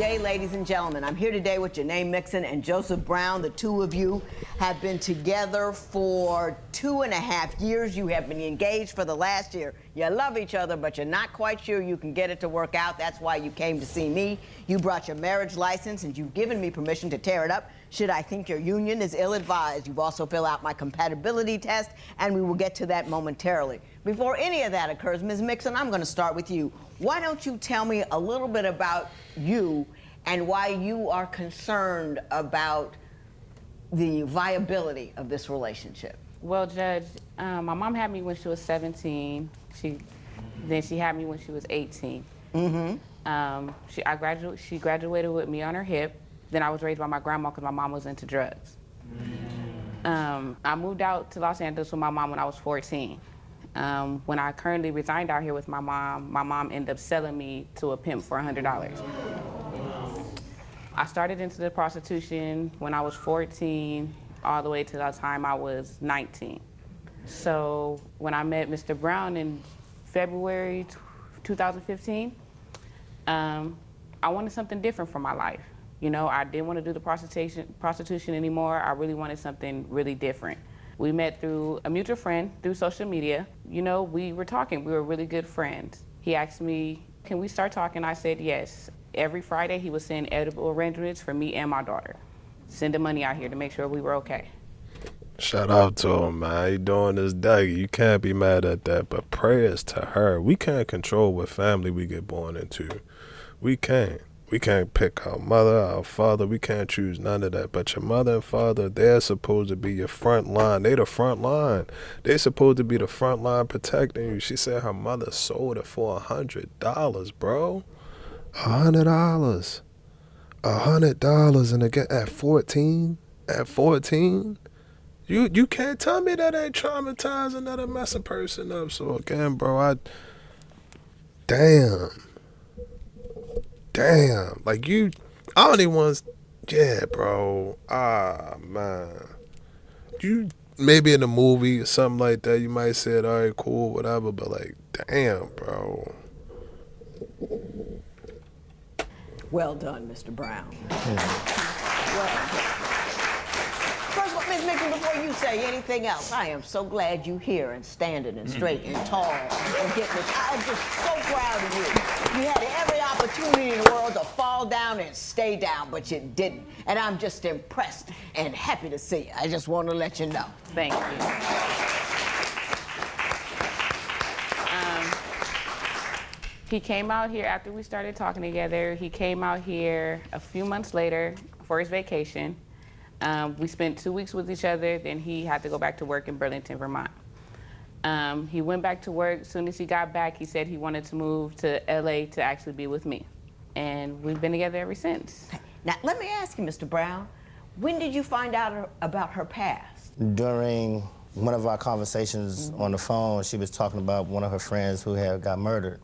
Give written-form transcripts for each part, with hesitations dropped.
day, ladies and gentlemen. I'm here today with Janae Mixon and Joseph Brown. The two of you have been together for 2.5 years. You have been engaged for the last year. You love each other, but you're not quite sure you can get it to work out. That's why you came to see me. You brought your marriage license, and you've given me permission to tear it up should I think your union is ill-advised. You've also filled out my compatibility test, and we will get to that momentarily. Before any of that occurs, Ms. Mixon, I'm going to start with you. Why don't you tell me a little bit about you and why you are concerned about the viability of this relationship? Well, Judge, my mom had me when she was 17. Then she had me when she was 18. She graduated with me on her hip. Then I was raised by my grandma because my mom was into drugs. I moved out to Los Angeles with my mom when I was 14. When I currently resigned out here with my mom ended up selling me to a pimp for $100. I started into the prostitution when I was 14, all the way to the time I was 19. So when I met Mr. Brown in February 2015, I wanted something different for my life. You know, I didn't want to do the prostitution anymore. I really wanted something really different. We met through a mutual friend through social media. You know, we were talking. We were really good friends. He asked me, can we start talking? I said yes. Every Friday, he would send edible arrangements for me and my daughter. Sending money out here to make sure we were okay. Shout out to him, man. He doing his daggy. You can't be mad at that, but prayers to her. We can't control what family we get born into. We can't. We can't pick our mother, our father. We can't choose none of that. But your mother and father, they're supposed to be your front line. They the front line. They supposed to be the front line protecting you. She said her mother sold it for $100, bro. $100. $100. And again, at 14? At 14? You can't tell me that ain't traumatizing, that'll mess a person up. So again, bro, damn. Like I only want, yeah, bro. Man. You, maybe in a movie or something like that, you might say, all right, cool, whatever, but like, damn, bro. Well done, Mr. Brown. Well done. First of all, Ms. Mixon, before you say anything else, I am so glad you're here and standing and straight and tall and getting this. I'm just so proud of you. You had every opportunity in the world to fall down and stay down, but you didn't. And I'm just impressed and happy to see you. I just want to let you know. Thank you. He came out here after we started talking together. He came out here a few months later for his vacation. We spent 2 weeks with each other, then he had to go back to work in Burlington, Vermont. He went back to work. As soon as he got back, he said he wanted to move to LA to actually be with me. And we've been together ever since. Now, let me ask you, Mr. Brown, when did you find out about her past? During one of our conversations on the phone, she was talking about one of her friends who had got murdered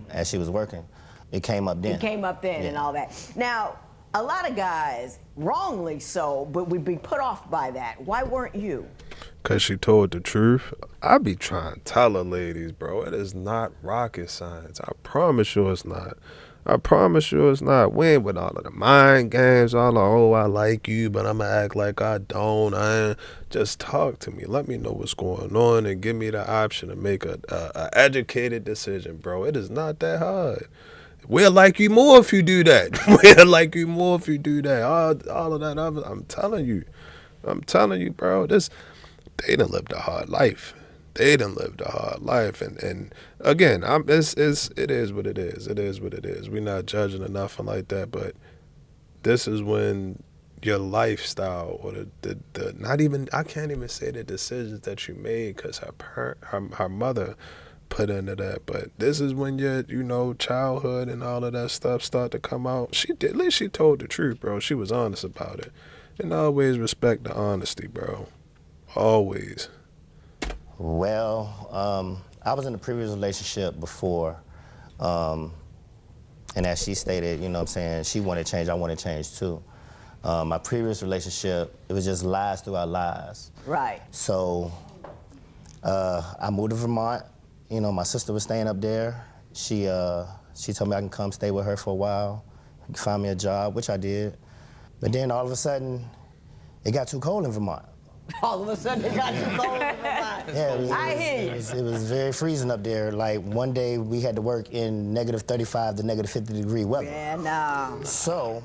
as she was working. It came up then. It came up then, yeah. And all that. Now, a lot of guys, wrongly so, but would be put off by that. Why weren't you? Because she told the truth. I be trying to tell her, ladies, bro, it is not rocket science. I promise you it's not. I promise you it's not. We ain't with all of the mind games, all the, oh, I like you, but I'm going to act like I don't. Just talk to me. Let me know what's going on and give me the option to make a educated decision, bro. It is not that hard. We'll like you more if you do that. We'll like you more if you do that. All of that other, I'm telling you, bro, they done lived a hard life. And again, it is what it is. It is what it is. We're not judging or nothing like that, but this is when your lifestyle or the not even, I can't even say the decisions that you made because her mother put into that, but this is when your, childhood and all of that stuff start to come out. At least she told the truth, bro. She was honest about it. And always respect the honesty, bro. Always. Well, I was in a previous relationship before, and as she stated, you know what I'm saying, she wanted change, I wanted change too. My previous relationship, it was just lies throughout lies. Right. So I moved to Vermont. You know, my sister was staying up there. She She told me I can come stay with her for a while, find me a job, which I did. But then all of a sudden, it got too cold in Vermont. All of a sudden, it got too cold. Yeah, I hear you. it was very freezing up there. Like one day we had to work in negative 35 to negative 50 degree weather. Yeah, no. So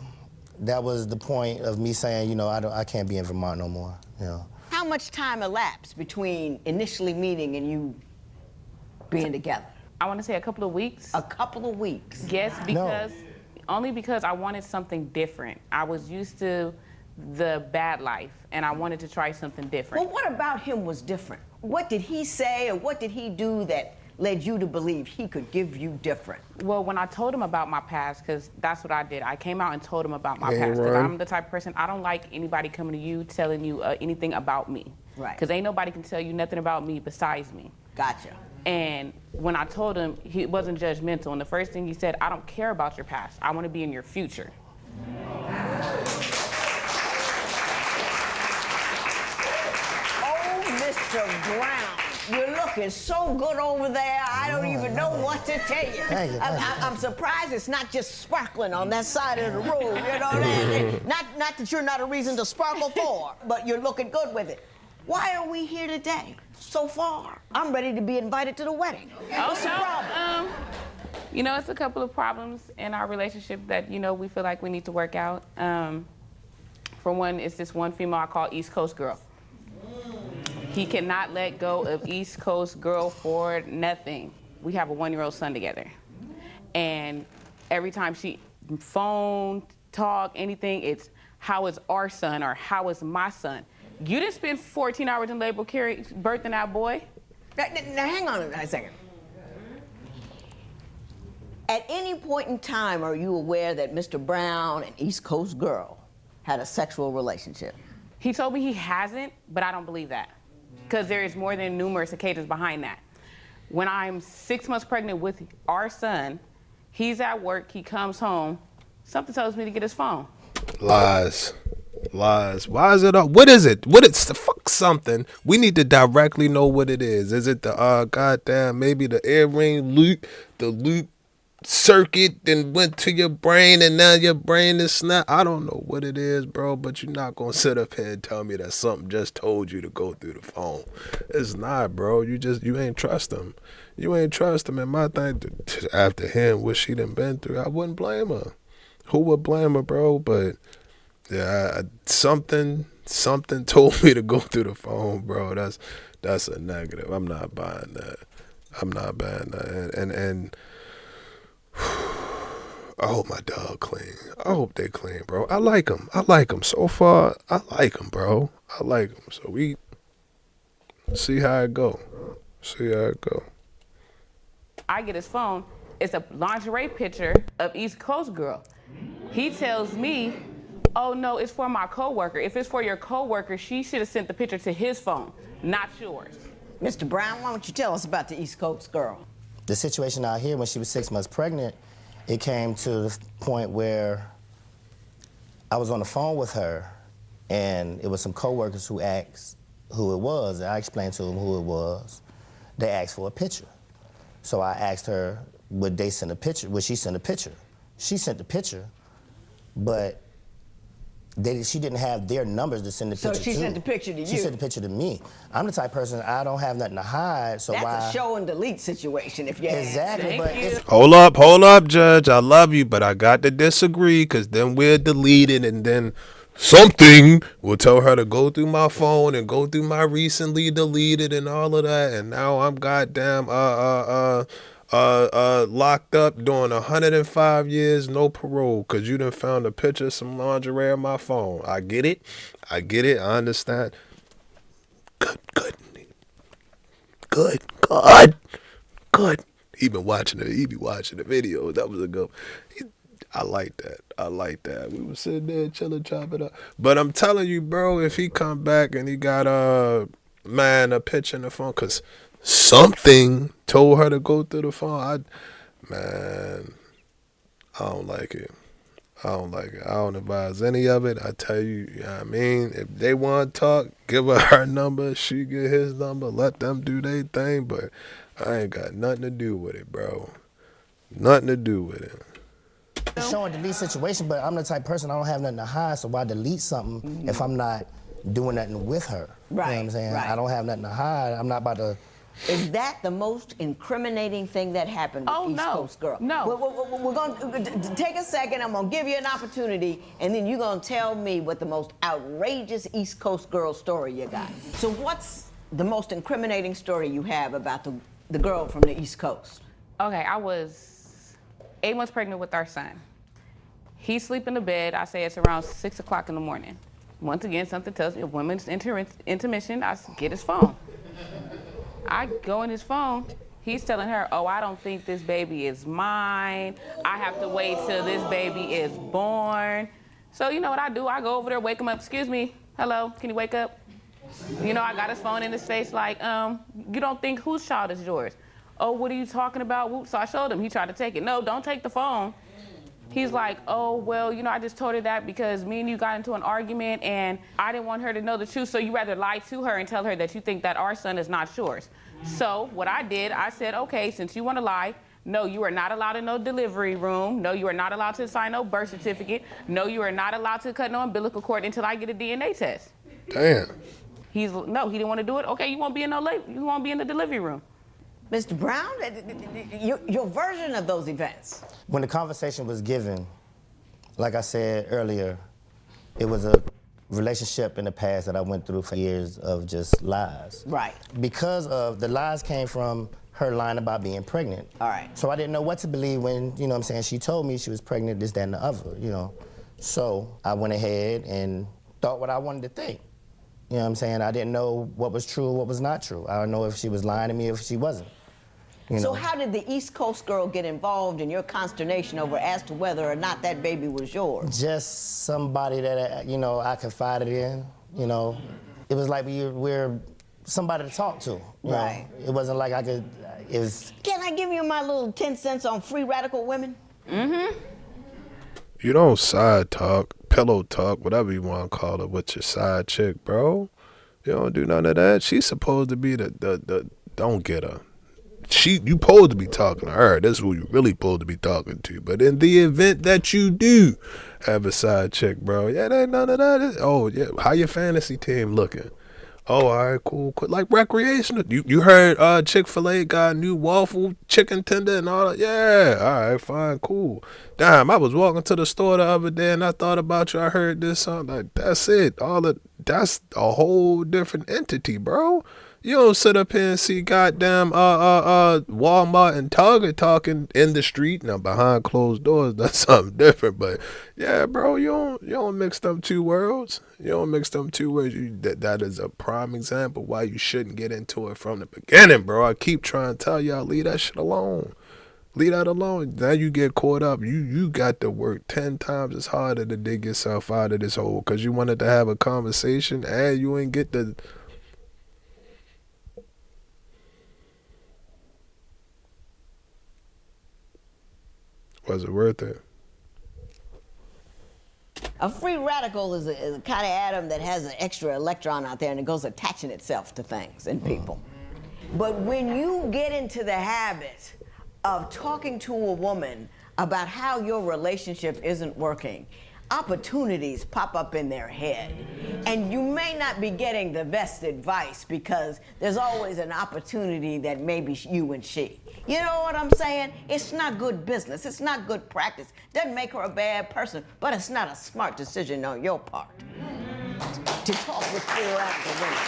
that was the point of me saying, you know, I can't be in Vermont no more. You know. How much time elapsed between initially meeting and you being together? I want to say a couple of weeks. A couple of weeks. Yes, only because I wanted something different. I was used to the bad life, and I wanted to try something different. Well, what about him was different? What did he say or what did he do that led you to believe he could give you different? Well, when I told him about my past, because that's what I did, I came out and told him about my Hey, past. Because Ron. I'm the type of person, I don't like anybody coming to you telling you anything about me. Right. Because ain't nobody can tell you nothing about me besides me. Gotcha. And when I told him, he wasn't judgmental. And the first thing he said, I don't care about your past. I want to be in your future. Mr. Brown, you're looking so good over there. I don't even know what to tell you. Thank you. I'm surprised it's not just sparkling on that side of the room. You know what I mean? Not that you're not a reason to sparkle for, but you're looking good with it. Why are we here today? So far, I'm ready to be invited to the wedding. What's the problem? You know, it's a couple of problems in our relationship that, you know, we feel like we need to work out. For one, it's this one female I call East Coast girl. He cannot let go of East Coast girl for nothing. We have a 1-year-old son together. And every time she phone, talk, anything, it's how is our son or how is my son? You didn't spend 14 hours in labor birthing that boy. Now hang on a second. At any point in time, are you aware that Mr. Brown and East Coast girl had a sexual relationship? He told me he hasn't, but I don't believe that. Because there is more than numerous occasions behind that. When I'm 6 months pregnant with our son, he's at work, he comes home, something tells me to get his phone. Lies. Why is it up? What is it? What it's the fuck something? We need to directly know what it is. Is it the goddamn maybe the earring loop, the loop circuit then went to your brain and now your brain is snap? I don't know what it is, bro, but you're not gonna sit up here and tell me that something just told you to go through the phone. It's not, bro. You ain't trust him. You ain't trust him. And my thing, after him, what she done been through, I wouldn't blame her. Who would blame her, bro? But yeah, something told me to go through the phone, bro. That's a negative. I'm not buying that. And I hope my dog clean. I hope they clean, bro. I like them. So far, I like them, bro. I like them. So we see how it go. I get his phone. It's a lingerie picture of East Coast girl. He tells me, oh no, it's for my coworker. If it's for your coworker, she should have sent the picture to his phone, not yours. Mr. Brown, why don't you tell us about the East Coast girl? The situation out here when she was 6 months pregnant, it came to the point where I was on the phone with her, and it was some coworkers who asked who it was. And I explained to them who it was. They asked for a picture. So I asked her, would they send a picture? Would she send a picture? She sent the picture, but she didn't have their numbers to send the picture to. So she sent the picture to you? She sent the picture to me. I'm the type of person, I don't have nothing to hide, so why? That's a show and delete situation if you ask me. Exactly, but it's, Hold up, Judge. I love you, but I got to disagree because then we're deleted and then something will tell her to go through my phone and go through my recently deleted and all of that. And now I'm goddamn locked up doing 105 years, no parole, because you done found a picture of some lingerie on my phone. I get it. I understand. Good. He be watching the video. That was a good. I like that. We were sitting there chilling, chopping up. But I'm telling you, bro, if he come back and he got a picture in the phone, cause something told her to go through the phone. I don't like it. I don't advise any of it. I tell you, you know what I mean? If they want to talk, give her number. She get his number. Let them do their thing. But I ain't got nothing to do with it, bro. Nothing to do with it. Showing delete situation, but I'm the type of person, I don't have nothing to hide, so why delete something if I'm not doing nothing with her? You know what I'm saying? Right. I don't have nothing to hide. I'm not about to. Is that the most incriminating thing that happened with East Coast Girl? No. We're going to take a second. I'm going to give you an opportunity, and then you're going to tell me what the most outrageous East Coast Girl story you got. So what's the most incriminating story you have about the girl from the East Coast? Okay, I was 8 months pregnant with our son. He sleep in the bed. I say it's around 6 o'clock in the morning. Once again, something tells me a woman's intermission. I get his phone. I go in his phone. He's telling her, oh, I don't think this baby is mine. I have to wait till this baby is born. So you know what I do? I go over there, wake him up. Excuse me. Hello, can you wake up? You know, I got his phone in his face like, you don't think whose child is yours? Oh, what are you talking about? Whoops. So I showed him. He tried to take it. No, don't take the phone. He's like, oh, well, you know, I just told her that because me and you got into an argument and I didn't want her to know the truth, so you rather lie to her and tell her that you think that our son is not yours. So what I did, I said, okay, since you want to lie, no, you are not allowed in no delivery room. No, you are not allowed to sign no birth certificate. No, you are not allowed to cut no umbilical cord until I get a DNA test. Damn. No, he didn't want to do it. Okay, you won't be in you won't be in the delivery room. Mr. Brown, your version of those events. When the conversation was given, like I said earlier, it was a relationship in the past that I went through for years of just lies. Right. Because of the lies came from her lying about being pregnant. All right. So I didn't know what to believe when, you know what I'm saying, she told me she was pregnant, this, that, and the other, you know. So I went ahead and thought what I wanted to think. You know what I'm saying? I didn't know what was true or what was not true. I don't know if she was lying to me or if she wasn't. You know? So how did the East Coast Girl get involved in your consternation over as to whether or not that baby was yours? Just somebody that, you know, I confided in, you know. It was like we're somebody to talk to. You Right. know? It wasn't like I could, it was... Can I give you my little 10 cents on free radical women? Mm-hmm. You don't side talk, pillow talk, whatever you want to call it, with your side chick, bro. You don't do none of that. She's supposed to be the don't get her. You supposed to be talking to her. That's who you really supposed to be talking to. But in the event that you do have a side chick, bro, yeah, there ain't none of that. Oh, yeah, how your fantasy team looking? Oh, all right, cool. Like recreational. You heard Chick-fil-A got a new waffle chicken tender and all that? Yeah, all right, fine, cool. Damn, I was walking to the store the other day and I thought about you. I heard this song. Like, that's it. That's a whole different entity, bro. You don't sit up here and see goddamn Walmart and Target talking in the street. Now behind closed doors, that's something different. But yeah, bro, you don't mix them two worlds. You don't mix them two worlds. That is a prime example why you shouldn't get into it from the beginning, bro. I keep trying to tell y'all, leave that shit alone. Leave that alone. Now you get caught up. You got to work 10 times as harder to dig yourself out of this hole because you wanted to have a conversation and you ain't get the... Was it worth it? A free radical is a kind of atom that has an extra electron out there and it goes attaching itself to things and people. But when you get into the habit of talking to a woman about how your relationship isn't working, opportunities pop up in their head. And you may not be getting the best advice because there's always an opportunity that maybe you and she. You know what I'm saying? It's not good business. It's not good practice. Doesn't make her a bad person, but it's not a smart decision on your part to talk with free radical women.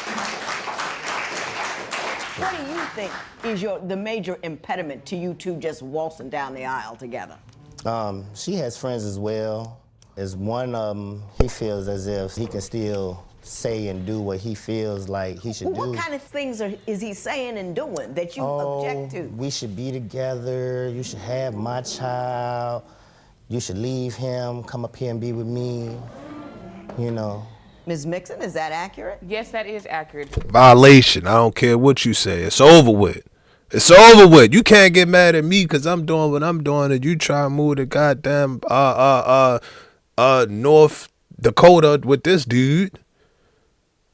What do you think is the major impediment to you two just waltzing down the aisle together? She has friends as well. As one, he feels as if he can still say and do what he feels like he should do. What kind of things is he saying and doing that you object to? We should be together. You should have my child. You should leave him, come up here and be with me, you know. Ms. Mixon, is that accurate? Yes, that is accurate. Violation. I don't care what you say. It's over with. It's over with. You can't get mad at me because I'm doing what I'm doing and you try to move to goddamn North Dakota with this dude.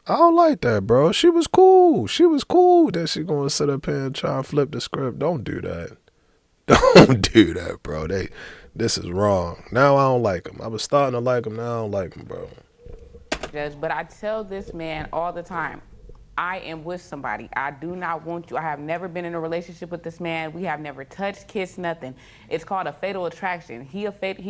I don't like that, bro. She was cool. She was cool that she gonna sit up here and try and flip the script. Don't do that. Don't do that, bro. This is wrong. Now I don't like him. I was starting to like him. Now I don't like him, bro. But I tell this man all the time, I am with somebody. I do not want you. I have never been in a relationship with this man. We have never touched, kissed, nothing. It's called a fatal attraction. He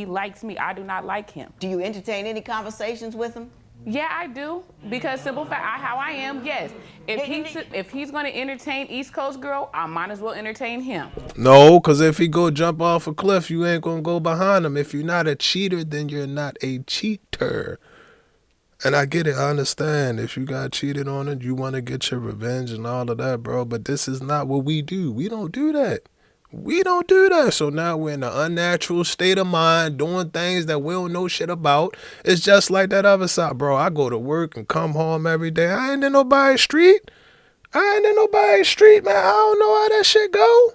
likes me. I do not like him. Do you entertain any conversations with him? Yeah, I do. Because simple fact, how I am, yes. If he's going to entertain East Coast girl, I might as well entertain him. No, because if he go jump off a cliff, you ain't going to go behind him. If you're not a cheater, then you're not a cheater. And I get it. I understand. If you got cheated on it, you want to get your revenge and all of that, bro. But this is not what we do. We don't do that. We don't do that. So now we're in an unnatural state of mind doing things that we don't know shit about. It's just like that other side, bro. I go to work and come home every day. I ain't in nobody's street. Man. I don't know how that shit go.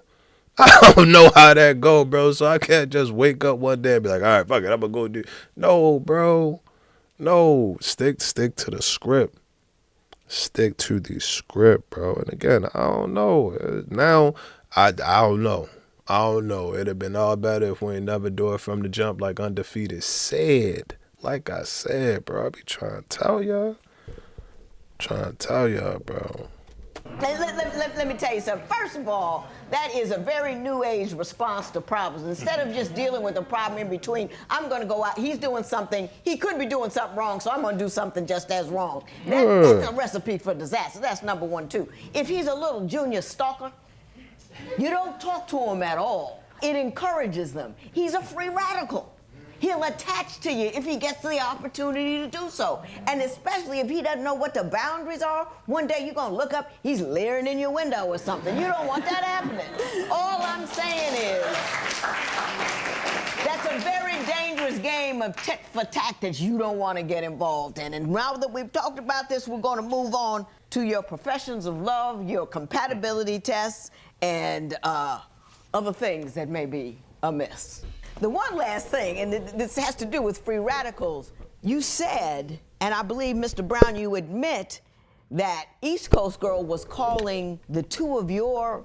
I don't know how that go, bro. So I can't just wake up one day and be like, all right, fuck it, I'm going to go do. No, bro. No. Stick to the script. Stick to the script, bro. And again, I don't know. Now, I don't know. I don't know. It'd have been all better if we ain't never do it from the jump like Undefeated said. Like I said, bro, I be trying to tell y'all. Bro. Let me tell you something. First of all, that is a very new age response to problems. Instead of just dealing with the problem in between, I'm going to go out. He's doing something. He could be doing something wrong, so I'm going to do something just as wrong. That's a recipe for disaster. That's number one, too. If he's a little junior stalker, you don't talk to him at all. It encourages them. He's a free radical. He'll attach to you if he gets the opportunity to do so. And especially if he doesn't know what the boundaries are, one day you're going to look up, he's leering in your window or something. You don't want that happening. All I'm saying is that's a very dangerous game of tit for tat that you don't want to get involved in. And now that we've talked about this, we're going to move on to your professions of love, your compatibility tests, and other things that may be amiss. The one last thing, and this has to do with free radicals. You said, and I believe, Mr. Brown, you admit that East Coast Girl was calling the two of your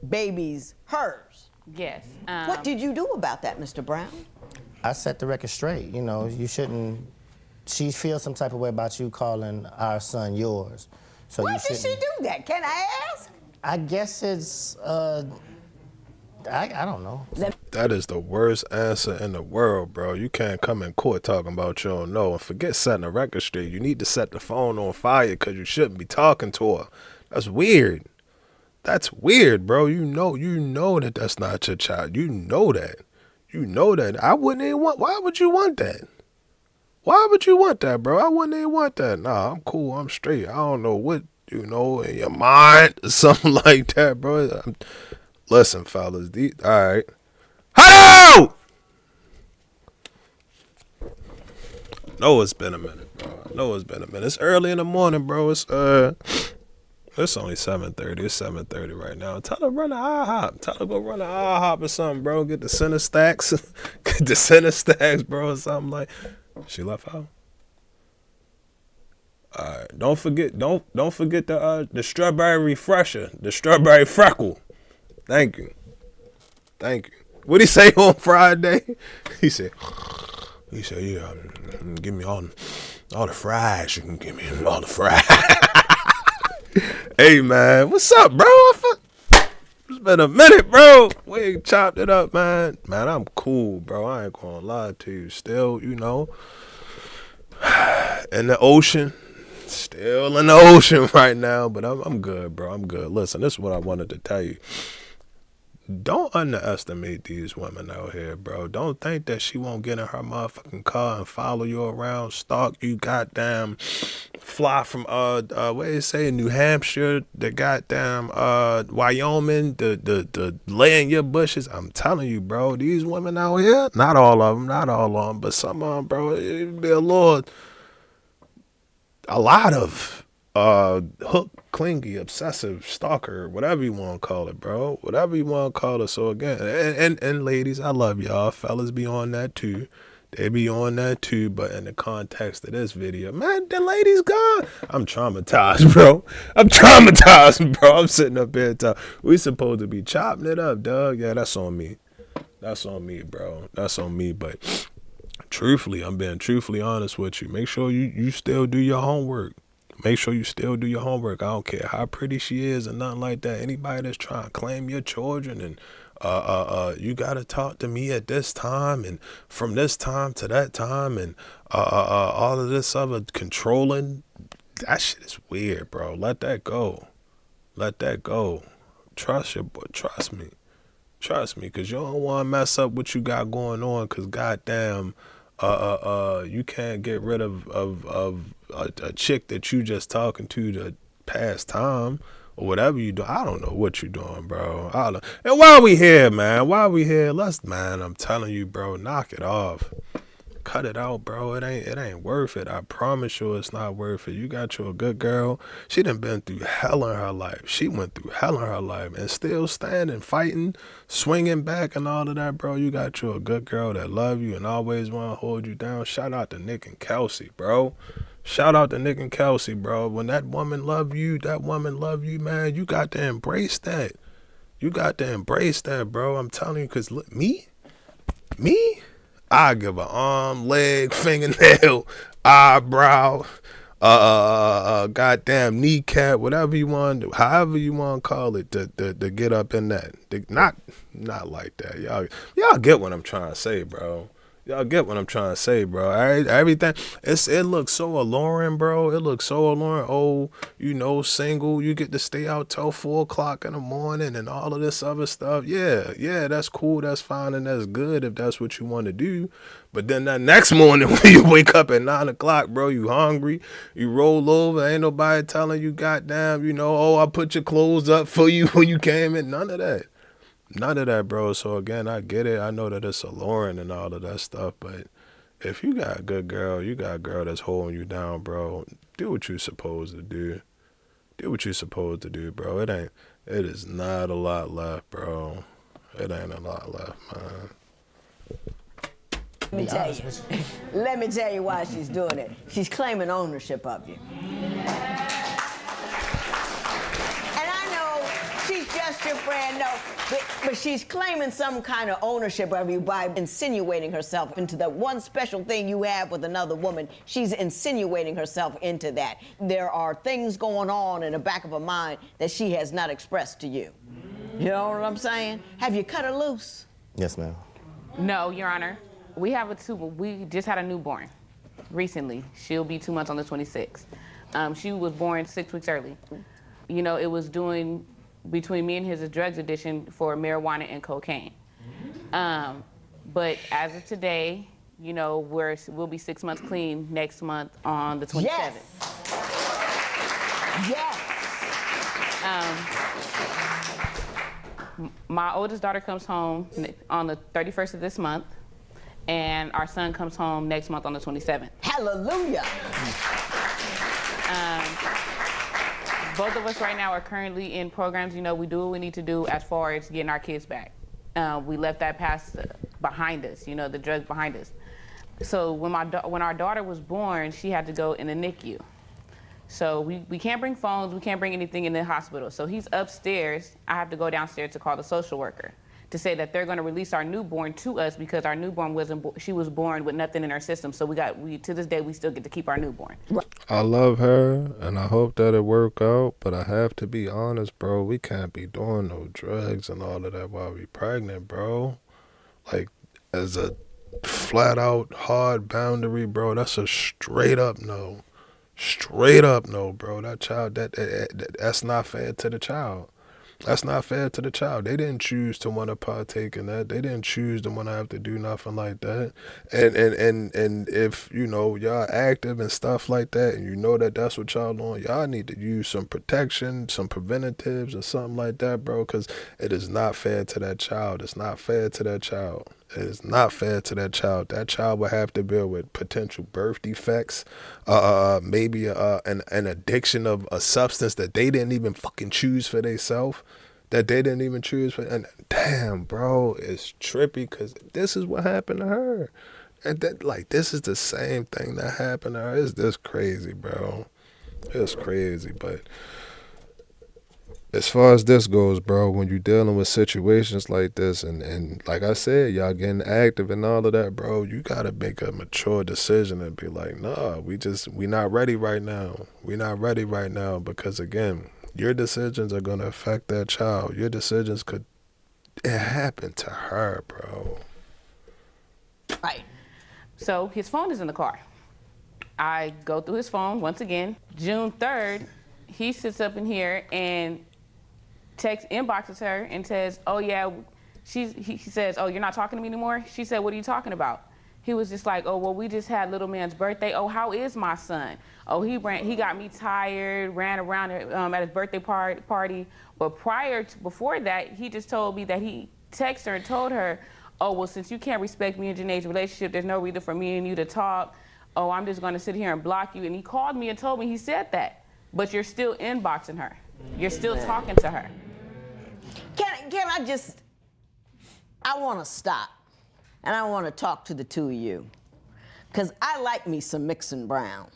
babies hers. Yes. What did you do about that, Mr. Brown? I set the record straight. You know, you shouldn't. She feels some type of way about you calling our son yours. So Why you did she do that? Can I ask? I guess it's. I don't know. That is the worst answer in the world, bro. You can't come in court talking about you don't know. And forget setting a record straight. You need to set the phone on fire because you shouldn't be talking to her. That's weird. That's weird, bro. You know that that's not your child. You know that. I wouldn't even want. Why would you want that? Why would you want that, bro? I wouldn't even want that. Nah, I'm cool. I'm straight. I don't know what, in your mind or something like that, bro. Listen, fellas. All right. Hello! No, it's been a minute, bro. It's early in the morning, bro. It's only 7:30. It's 7:30 right now. Tell her to run an IHOP. Tell her to go run an IHOP or something, bro. Get the center stacks. Get the center stacks, bro, or something like. She left out. All right. Don't forget the strawberry refresher, the strawberry freckle. Thank you. What'd he say on Friday? He said, yeah, give me all the fries. You can give me all the fries. Hey, man, what's up, bro? It's been a minute, bro. We ain't chopped it up, man. Man, I'm cool, bro. I ain't gonna lie to you. Still, in the ocean. Still in the ocean right now, but I'm good, bro. I'm good. Listen, this is what I wanted to tell you. Don't underestimate these women out here, bro. Don't think that she won't get in her motherfucking car and follow you around, stalk you, goddamn, fly from what do you say, New Hampshire, the goddamn Wyoming, the lay in your bushes. I'm telling you, bro, these women out here, not all of them, but some of them, bro, it'd be a lot of hook, clingy, obsessive, stalker, whatever you want to call it, bro. Whatever you want to call it. So again, and ladies, I love y'all. Fellas be on that too. They be on that too, but in the context of this video, man, the lady's gone. I'm traumatized, bro. I'm traumatized, bro. I'm sitting up here talking. We supposed to be chopping it up, dog. Yeah, that's on me. That's on me, bro. That's on me. But truthfully, I'm being truthfully honest with you. Make sure you still do your homework. Make sure you still do your homework. I don't care how pretty she is and nothing like that. Anybody that's trying to claim your children and you gotta talk to me at this time and from this time to that time and all of this other controlling, that shit is weird, bro. Let that go. Let that go. Trust your boy. Trust me. Trust me, cause you don't want to mess up what you got going on. Cause goddamn, you can't get rid of a chick that you just talking to pass time or whatever you do. I don't know what you doing, bro. And while we here, man, man, I'm telling you, bro, knock it off. Cut it out, bro. It ain't worth it. I promise you it's not worth it. You got you a good girl. She done been through hell in her life. She went through hell in her life and still standing, fighting, swinging back and all of that, bro. You got you a good girl that love you and always want to hold you down. Shout out to Nick and Kelsey, bro. Shout out to Nick and Kelsey, bro. When that woman love you, man. You got to embrace that. You got to embrace that, bro. I'm telling you, because look, me? I give an arm, leg, fingernail, eyebrow, goddamn kneecap, whatever you want to do, however you want to call it, to get up in that. Not like that. Y'all get what I'm trying to say, bro. Y'all get what I'm trying to say, bro. Everything, it looks so alluring, bro. It looks so alluring. Oh, you know, single, you get to stay out till 4 o'clock in the morning and all of this other stuff. Yeah, that's cool, that's fine, and that's good if that's what you want to do. But then that next morning when you wake up at 9 o'clock, bro, you hungry, you roll over, ain't nobody telling you, goddamn, you know, oh, I put your clothes up for you when you came in. None of that. None of that, bro. So again, I get it. I know that it's alluring and all of that stuff, but if you got a good girl, you got a girl that's holding you down, bro, do what you're supposed to do. Do what you're supposed to do, bro. It is not a lot left, bro. It ain't a lot left, man. Let me tell you why she's doing it. She's claiming ownership of you. She's just your friend, no, but she's claiming some kind of ownership of you by insinuating herself into that one special thing you have with another woman. She's insinuating herself into that. There are things going on in the back of her mind that she has not expressed to you. You know what I'm saying? Have you cut her loose? Yes, ma'am. No, Your Honor. We just had a newborn recently. She'll be 2 months on the 26th. She was born 6 weeks early. You know, it was doing between me and his drugs addiction for marijuana and cocaine. But as of today, you know, we'll be 6 months clean next month on the 27th. Yes. My oldest daughter comes home on the 31st of this month, and our son comes home next month on the 27th. Hallelujah. Both of us right now are currently in programs. You know, we do what we need to do as far as getting our kids back. We left that past behind us, you know, the drugs behind us. So when our daughter was born, she had to go in the NICU. So we can't bring phones, we can't bring anything in the hospital. So he's upstairs. I have to go downstairs to call the social worker to say that they're going to release our newborn to us because our newborn she was born with nothing in her system. So to this day we still get to keep our newborn. I love her and I hope that it work out, but I have to be honest, bro. We can't be doing no drugs and all of that while we pregnant, bro. Like, as a flat out hard boundary, bro, that's a straight up no. Straight up no, bro. That child, that's not fair to the child. That's not fair to the child. They didn't choose to want to partake in that. They didn't choose to want to have to do nothing like that. And if, you know, y'all active and stuff like that, and you know that that's what y'all doing, y'all need to use some protection, some preventatives or something like that, bro, because it is not fair to that child. It's not fair to that child. It is not fair to that child. That child will have to deal with potential birth defects, maybe an addiction of a substance that they didn't even fucking choose for themselves, that they didn't even choose for. And damn, bro, it's trippy because this is what happened to her. And that, like, this is the same thing that happened to her. It's this crazy, bro. It's crazy. But as far as this goes, bro, when you're dealing with situations like this, and like I said, y'all getting active and all of that, bro, you gotta make a mature decision and be like, nah, we not ready right now. We not ready right now because, again, your decisions are gonna affect that child. Your decisions could, it happened to her, bro. Right. So his phone is in the car. I go through his phone once again. June 3rd, he sits up in here and inboxes her and says, oh yeah, he says, oh, you're not talking to me anymore? She said, what are you talking about? He was just like, oh, well, we just had little man's birthday. Oh, how is my son? Oh, he got me tired, ran around at his birthday party. But before that, he just told me that he texted her and told her, oh, well, since you can't respect me and Janae's relationship, there's no reason for me and you to talk. Oh, I'm just going to sit here and block you. And he called me and told me he said that. But you're still inboxing her. You're still talking to her. Can I just, I want to stop. And I want to talk to the two of you. Because I like me some Mixon Brown.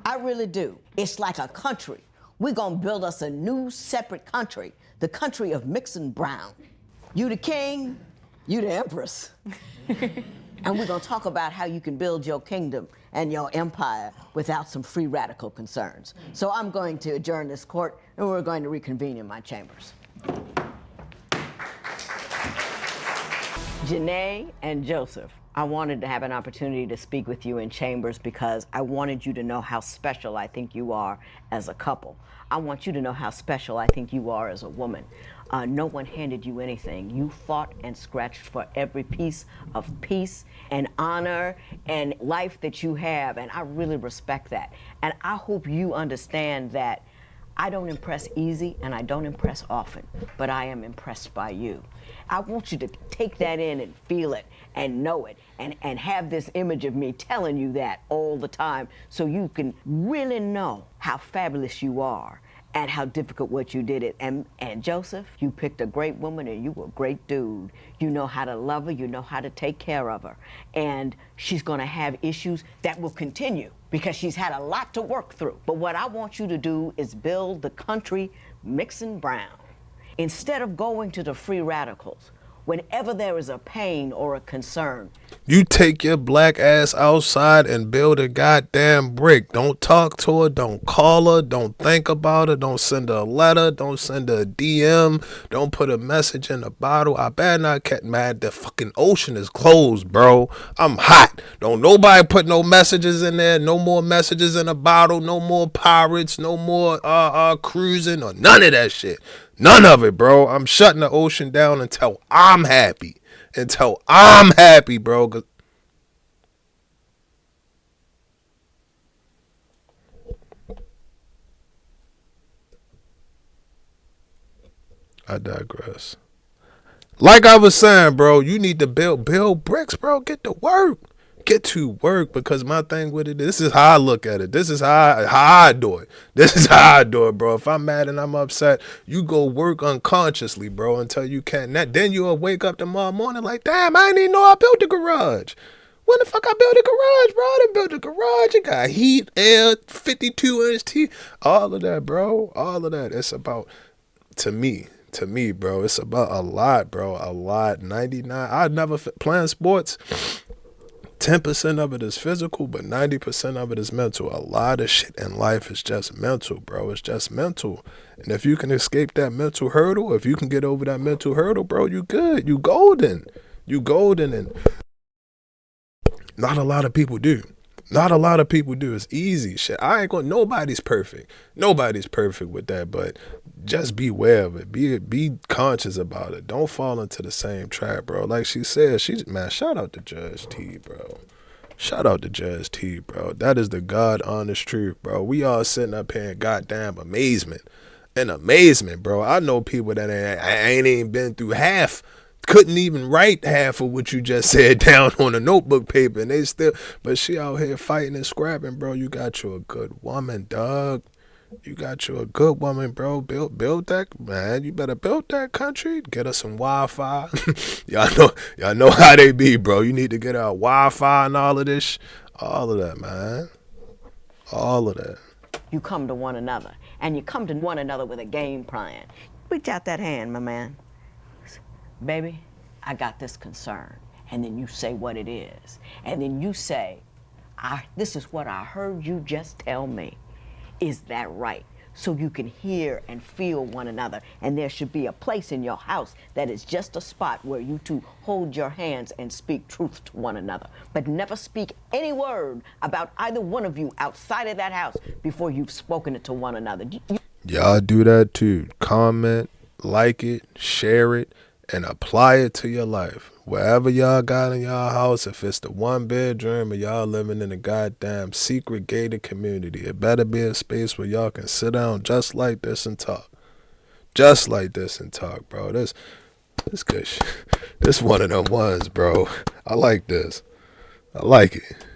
I really do. It's like a country. We're going to build us a new separate country. The country of Mixon Brown. You the king, you the empress. And we're going to talk about how you can build your kingdom and your empire without some free radical concerns. So I'm going to adjourn this court, and we're going to reconvene in my chambers. Janae and Joseph, I wanted to have an opportunity to speak with you in chambers because I wanted you to know how special I think you are as a couple. I want you to know how special I think you are as a woman. No one handed you anything. You fought and scratched for every piece of peace and honor and life that you have, and I really respect that. And I hope you understand that I don't impress easy and I don't impress often, but I am impressed by you. I want you to take that in and feel it and know it and have this image of me telling you that all the time so you can really know how fabulous you are and how difficult what you did it. And Joseph, you picked a great woman and you were a great dude. You know how to love her, you know how to take care of her. And she's gonna have issues that will continue because she's had a lot to work through. But what I want you to do is build the country Mixon Brown. Instead of going to the free radicals, whenever there is a pain or a concern, You take your black ass outside and build a goddamn brick. Don't talk to her. Don't call her. Don't think about her. Don't send her a letter. Don't send her a DM. Don't put a message in a bottle. I better not get mad. The fucking ocean is closed, bro. I'm hot. Don't nobody put no messages in there. No more messages in a bottle. No more pirates. No more cruising or none of that shit. None of it, bro. I'm shutting the ocean down until I'm happy. Until I'm happy, bro. I digress. Like I was saying, bro, you need to build bricks, bro. Get to work. Get to work, because my thing with it, this is how I look at it. This is how I do it. This is how I do it, bro. If I'm mad and I'm upset, you go work unconsciously, bro, until you can't. Then you'll wake up tomorrow morning like, damn, I didn't even know I built a garage. When the fuck I built a garage, bro? I done built a garage. It got heat, air, 52-inch TV, all of that, bro. All of that. It's about, to me, bro, it's about a lot, bro. A lot. 99. I never playing sports. 10% of it is physical, but 90% of it is mental. A lot of shit in life is just mental, bro. It's just mental. And if you can escape that mental hurdle, if you can get over that mental hurdle, bro, you good. You golden. You golden. And not a lot of people do. Not a lot of people do. It's easy shit. Nobody's perfect. Nobody's perfect with that, but just beware of it. Be conscious about it. Don't fall into the same trap, bro. Like she said, man, shout out to Judge T, bro. Shout out to Judge T, bro. That is the God honest truth, bro. We all sitting up here in goddamn amazement. In amazement, bro. I know people that ain't even been through half, couldn't even write half of what you just said down on a notebook paper, and but she out here fighting and scrapping, bro. You got you a good woman, dog. You got you a good woman, bro. Build that, man. You better build that country. Get her some Wi-Fi. y'all know how they be, bro. You need to get her Wi-Fi and all of this, all of that, man. All of that. You come to one another, and you come to one another with a game plan. Reach out that hand, my man. Baby, I got this concern. And then you say what it is. And then you say, this is what I heard you just tell me. Is that right? So you can hear and feel one another. And there should be a place in your house that is just a spot where you two hold your hands and speak truth to one another. But never speak any word about either one of you outside of that house before you've spoken it to one another. Y'all do that too. Comment, like it, share it, and apply it to your life. Wherever y'all got in y'all house, if it's the 1 bedroom or y'all living in a goddamn secret gated community, it better be a space where y'all can sit down just like this and talk. Just like this and talk, bro. This good shit. This one of them ones, bro. I like this. I like it.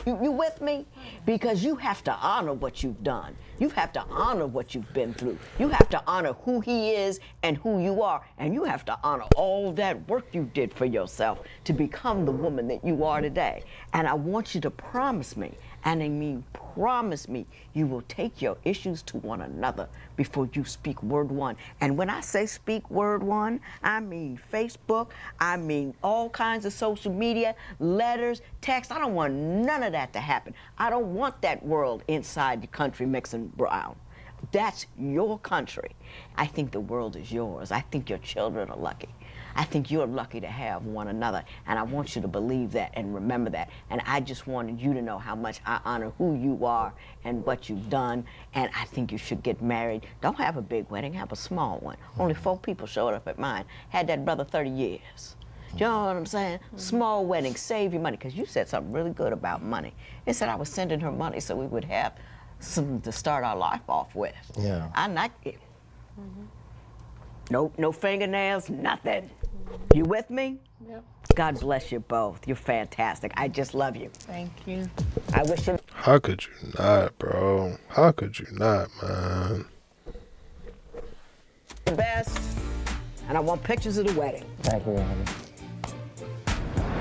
You with me? Because you have to honor what you've done. You have to honor what you've been through. You have to honor who he is and who you are. And you have to honor all that work you did for yourself to become the woman that you are today. And I want you to promise me, and I mean promise me, you will take your issues to one another before you speak word one. And when I say speak word one, I mean Facebook, I mean all kinds of social media, letters, text. I don't want none of that to happen. I don't want that world inside the country mixing brown. That's your country. I think the world is yours. I think your children are lucky. I think you're lucky to have one another, and I want you to believe that and remember that. And I just wanted you to know how much I honor who you are and what you've done, and I think you should get married. Don't have a big wedding, have a small one. Only 4 people showed up at mine. Had that brother 30 years. You know what I'm saying? Small wedding, save your money, because you said something really good about money. It said I was sending her money so we would have something to start our life off with. Yeah. I like it. No fingernails, nothing. You with me? Yep. God bless you both. You're fantastic. I just love you. Thank you. I wish you How could you not, bro? How could you not, man? the best. And I want pictures of the wedding. Thank you, Robert.